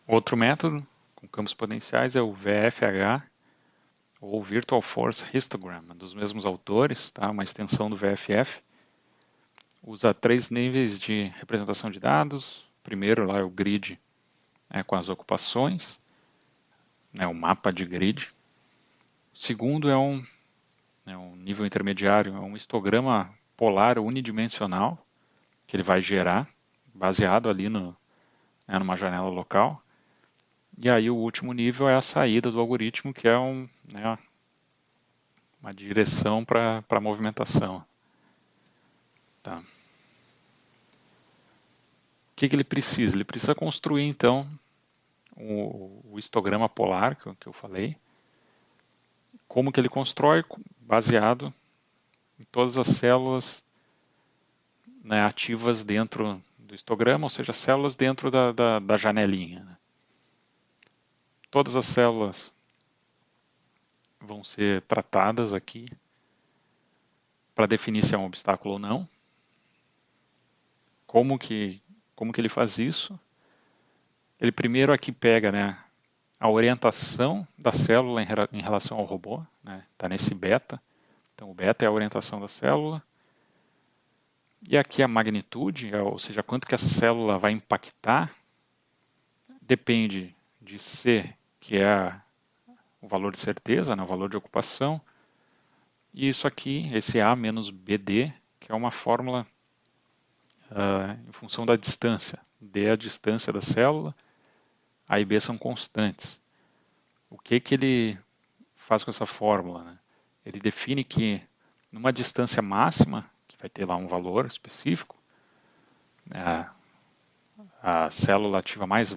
Outro método com campos potenciais é o VFH, ou Virtual Force Histogram, dos mesmos autores, tá? Uma extensão do VFF. Usa 3 níveis de representação de dados. Primeiro lá é o grid com as ocupações, o mapa de grid. O segundo é um nível intermediário, é um histograma polar unidimensional que ele vai gerar, baseado ali numa janela local. E aí o último nível é a saída do algoritmo, que é uma direção para a movimentação. Tá. O que ele precisa? Ele precisa construir, então, o histograma polar que eu falei. Como que ele constrói? Baseado em todas as células ativas dentro do histograma, ou seja, células dentro da janelinha. Todas as células vão ser tratadas aqui para definir se é um obstáculo ou não. Como que ele faz isso? Ele primeiro aqui pega a orientação da célula em relação ao robô, está nesse beta. Então o beta é a orientação da célula. E aqui a magnitude, ou seja, quanto que essa célula vai impactar, depende de C, que é o valor de certeza, o valor de ocupação, e isso aqui, esse A menos BD, que é uma fórmula em função da distância. D é a distância da célula, A e B são constantes. O que ele faz com essa fórmula? Ele define que numa distância máxima, que vai ter lá um valor específico, a célula ativa mais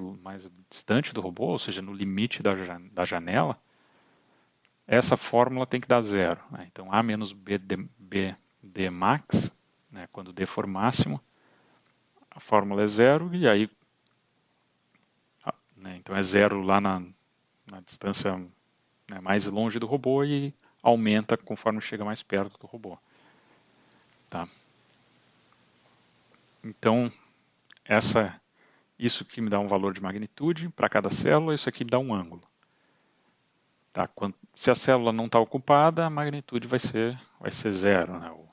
distante do robô, ou seja, no limite da janela, essa fórmula tem que dar zero. Então, A menos BD max, quando D for máximo, a fórmula é zero, e aí, então é zero lá na distância mais longe do robô e aumenta conforme chega mais perto do robô. Tá? Então, isso aqui me dá um valor de magnitude para cada célula, isso aqui me dá um ângulo. Tá? Se a célula não está ocupada, a magnitude vai ser zero,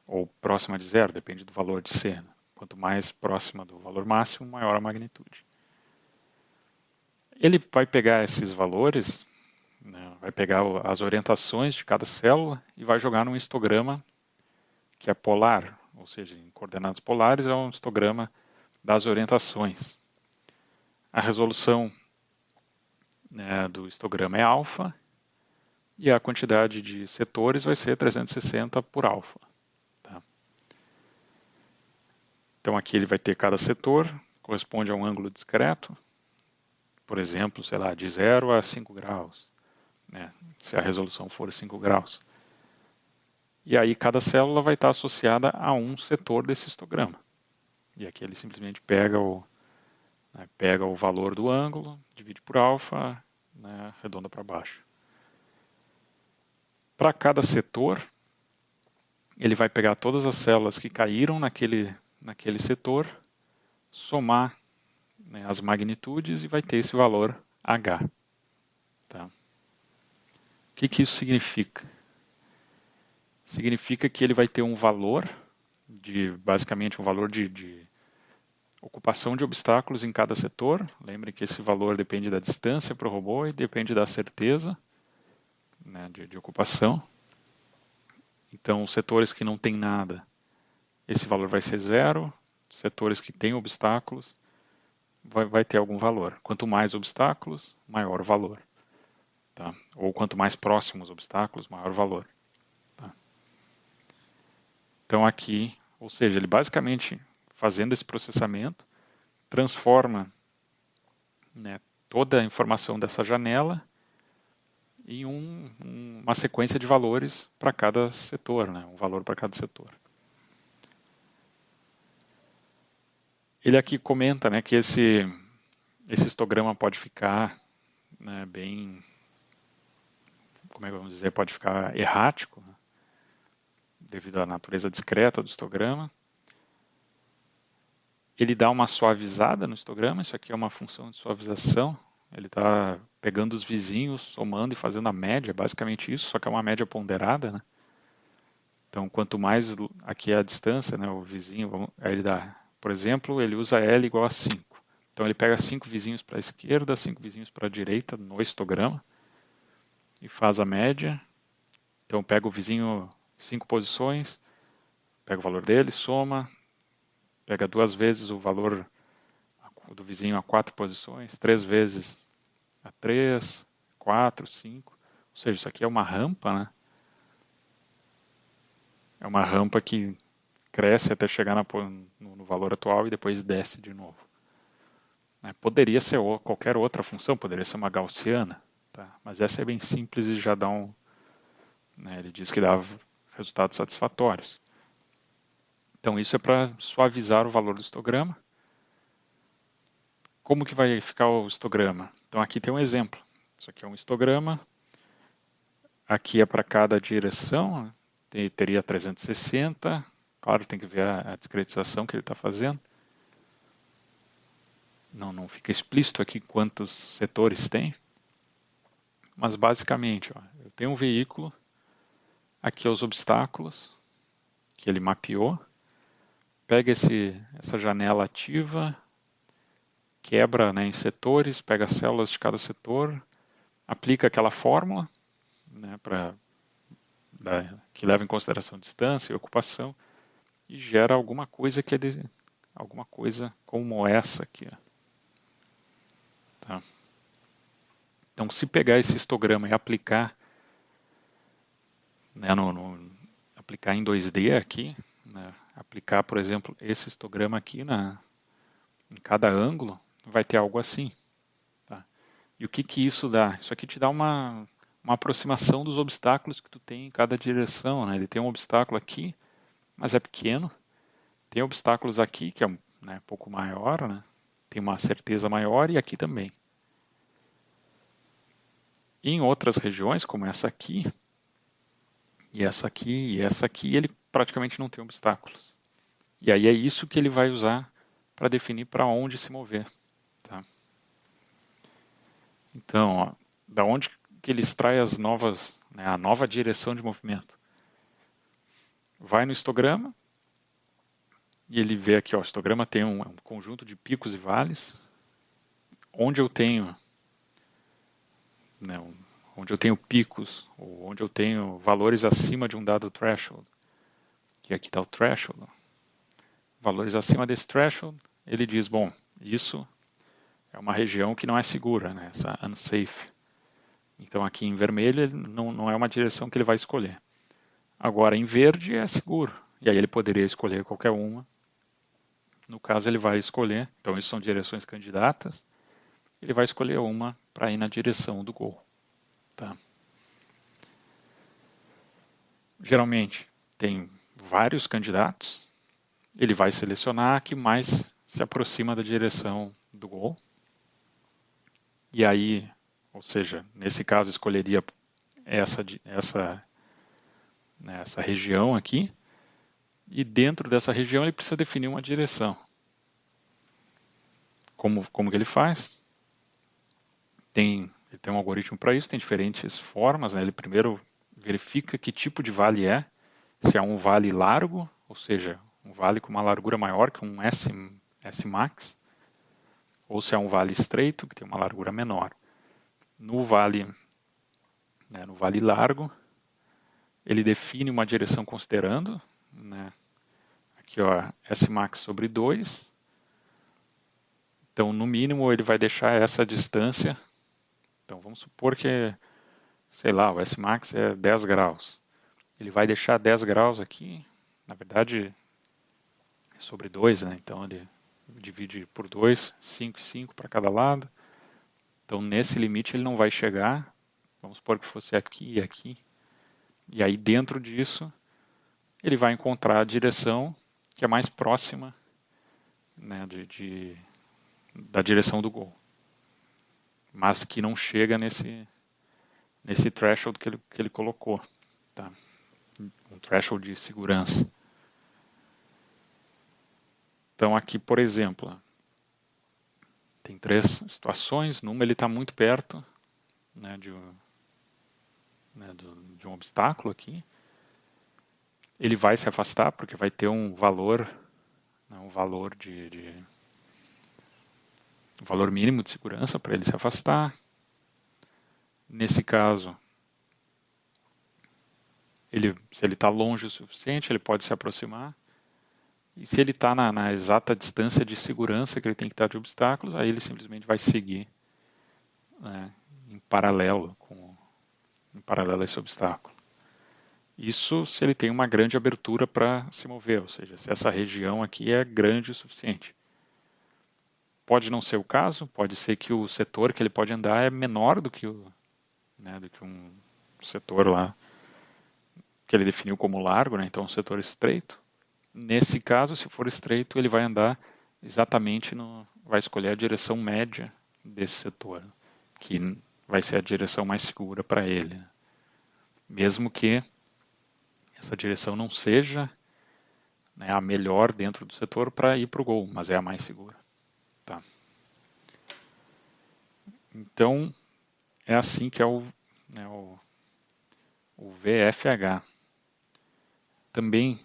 ou próxima de zero, depende do valor de C. Quanto mais próxima do valor máximo, maior a magnitude. Ele vai pegar esses valores, vai pegar as orientações de cada célula e vai jogar num histograma que é polar, ou seja, em coordenadas polares é um histograma das orientações. A resolução do histograma é alfa e a quantidade de setores vai ser 360 por alfa. Tá? Então aqui ele vai ter cada setor, corresponde a um ângulo discreto, por exemplo, sei lá, de 0 a 5 graus, se a resolução for 5 graus. E aí cada célula vai estar associada a um setor desse histograma. E aqui ele simplesmente pega o valor do ângulo, divide por alfa, arredonda para baixo. Para cada setor, ele vai pegar todas as células que caíram naquele setor, somar as magnitudes e vai ter esse valor H. Tá? O que isso significa? Significa que ele vai ter um valor, basicamente um valor de ocupação de obstáculos em cada setor. Lembre que esse valor depende da distância para o robô e depende da certeza de ocupação. Então, os setores que não tem nada, esse valor vai ser zero. Setores que têm obstáculos, vai ter algum valor. Quanto mais obstáculos, maior o valor. Tá? Ou quanto mais próximos obstáculos, maior o valor. Tá? Então aqui, ou seja, ele basicamente, fazendo esse processamento, transforma toda a informação dessa janela em uma sequência de valores para cada setor, um valor para cada setor. Ele aqui comenta que esse histograma pode ficar bem, como é que vamos dizer, pode ficar errático, devido à natureza discreta do histograma. ele dá uma suavizada no histograma, isso aqui é uma função de suavização, ele está pegando os vizinhos, somando e fazendo a média, basicamente isso, só que é uma média ponderada, né? Então, quanto mais aqui é a distância, né, o vizinho, aí ele dá, por exemplo, ele usa L igual a 5. Então, ele pega 5 vizinhos para a esquerda, 5 vizinhos para a direita no histograma e faz a média. Então, pega o vizinho 5 posições, pega o valor dele, soma, pega 2 vezes o valor do vizinho a 4 posições, 3 vezes a 3, 4, 5. Ou seja, isso aqui é uma rampa, né? É uma rampa que cresce até chegar no valor atual e depois desce de novo. Poderia ser qualquer outra função, poderia ser uma gaussiana, tá? Mas essa é bem simples e já dá ele diz que dá resultados satisfatórios. Então isso é para suavizar o valor do histograma. Como que vai ficar o histograma? Então aqui tem um exemplo. Isso aqui é um histograma. Aqui é para cada direção, teria 360. Claro, tem que ver a discretização que ele está fazendo. Não fica explícito aqui quantos setores tem. Mas basicamente, eu tenho um veículo, aqui os obstáculos que ele mapeou, pega essa janela ativa, quebra, né, em setores, pega as células de cada setor, aplica aquela fórmula, né, que leva em consideração distância e ocupação e gera alguma coisa alguma coisa como essa aqui. Tá? Então, se pegar esse histograma e aplicar, né, aplicar em 2D aqui, né, aplicar, por exemplo, esse histograma aqui em cada ângulo, vai ter algo assim. Tá? E o que isso dá? Isso aqui te dá uma aproximação dos obstáculos que tu tem em cada direção. Né? Ele tem um obstáculo aqui, mas é pequeno. Tem obstáculos aqui, que é um pouco maior, né? Tem uma certeza maior, e aqui também. Em outras regiões, como essa aqui, e essa aqui, e essa aqui, ele praticamente não tem obstáculos. E aí é isso que ele vai usar para definir para onde se mover. Tá? Então, ó, da onde que ele extrai a nova direção de movimento? Vai no histograma, e ele vê aqui, ó, o histograma tem um conjunto de picos e vales, onde eu tenho onde eu tenho picos, ou onde eu tenho valores acima de um dado threshold, que aqui está o threshold, valores acima desse threshold, ele diz, bom, isso é uma região que não é segura, né, essa unsafe. Então aqui em vermelho não é uma direção que ele vai escolher. Agora em verde é seguro, e aí ele poderia escolher qualquer uma. No caso ele vai escolher, então isso são direções candidatas, ele vai escolher uma para ir na direção do goal. Tá? Geralmente tem vários candidatos, ele vai selecionar a que mais se aproxima da direção do goal. E aí, ou seja, nesse caso escolheria essa região aqui, e dentro dessa região ele precisa definir uma direção. Como que ele faz? Ele tem um algoritmo para isso, tem diferentes formas. Né? Ele primeiro verifica que tipo de vale é, se é um vale largo, ou seja, um vale com uma largura maior que um Smax, ou se é um vale estreito, que tem uma largura menor. No vale largo, ele define uma direção considerando, né, aqui ó, Smax sobre 2. Então, no mínimo, ele vai deixar essa distância. Então, vamos supor que, sei lá, o Smax é 10 graus. Ele vai deixar 10 graus aqui, na verdade, é sobre 2, né? Então, ele divide por 2, 5 e 5 para cada lado. Então, nesse limite, ele não vai chegar. Vamos supor que fosse aqui e aqui. E aí, dentro disso, ele vai encontrar a direção que é mais próxima, né, da direção do gol. Mas que não chega nesse threshold que ele colocou. Tá? Um threshold de segurança. Então aqui, por exemplo, tem 3 situações. Numa ele está muito perto, né, de um obstáculo aqui. Ele vai se afastar porque vai ter um valor, né, um valor mínimo de segurança para ele se afastar. Nesse caso, se ele está longe o suficiente, ele pode se aproximar. E se ele está na exata distância de segurança que ele tem que estar de obstáculos, aí ele simplesmente vai seguir, né, em paralelo a esse obstáculo. Isso se ele tem uma grande abertura para se mover, ou seja, se essa região aqui é grande o suficiente. Pode não ser o caso, pode ser que o setor que ele pode andar é menor do que um setor lá que ele definiu como largo, né? Então um setor estreito. Nesse caso, se for estreito, ele vai andar exatamente vai escolher a direção média desse setor, que vai ser a direção mais segura para ele. Mesmo que essa direção não seja, né, a melhor dentro do setor para ir para o gol, mas é a mais segura. Tá. Então, é assim que é o VFH. Também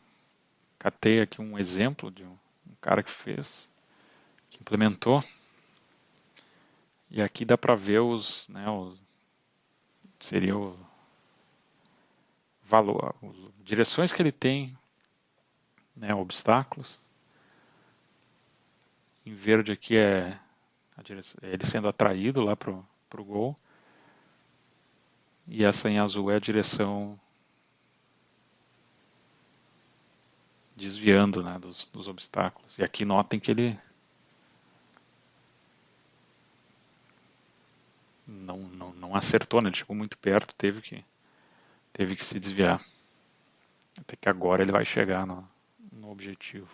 catei aqui um exemplo de um cara que implementou. E aqui dá para ver seria o valor, as direções que ele tem, né, obstáculos. Em verde aqui é ele sendo atraído lá para o gol. E essa em azul é a direção desviando, né, dos obstáculos. E aqui notem que ele não acertou, né? Ele chegou muito perto, teve que se desviar. Até que agora ele vai chegar no objetivo.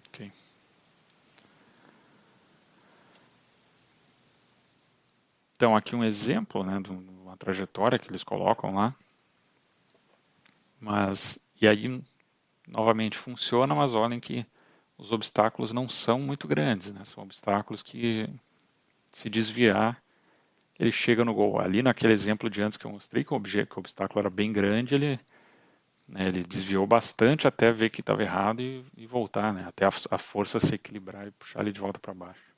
Ok. Então aqui um exemplo, né, de uma trajetória que eles colocam lá. E aí, novamente, funciona, mas olhem que os obstáculos não são muito grandes, né? São obstáculos que, se desviar, ele chega no gol. Ali naquele exemplo de antes que eu mostrei, que o obstáculo era bem grande, ele desviou bastante até ver que estava errado e voltar, né? Até a força se equilibrar e puxar ele de volta para baixo.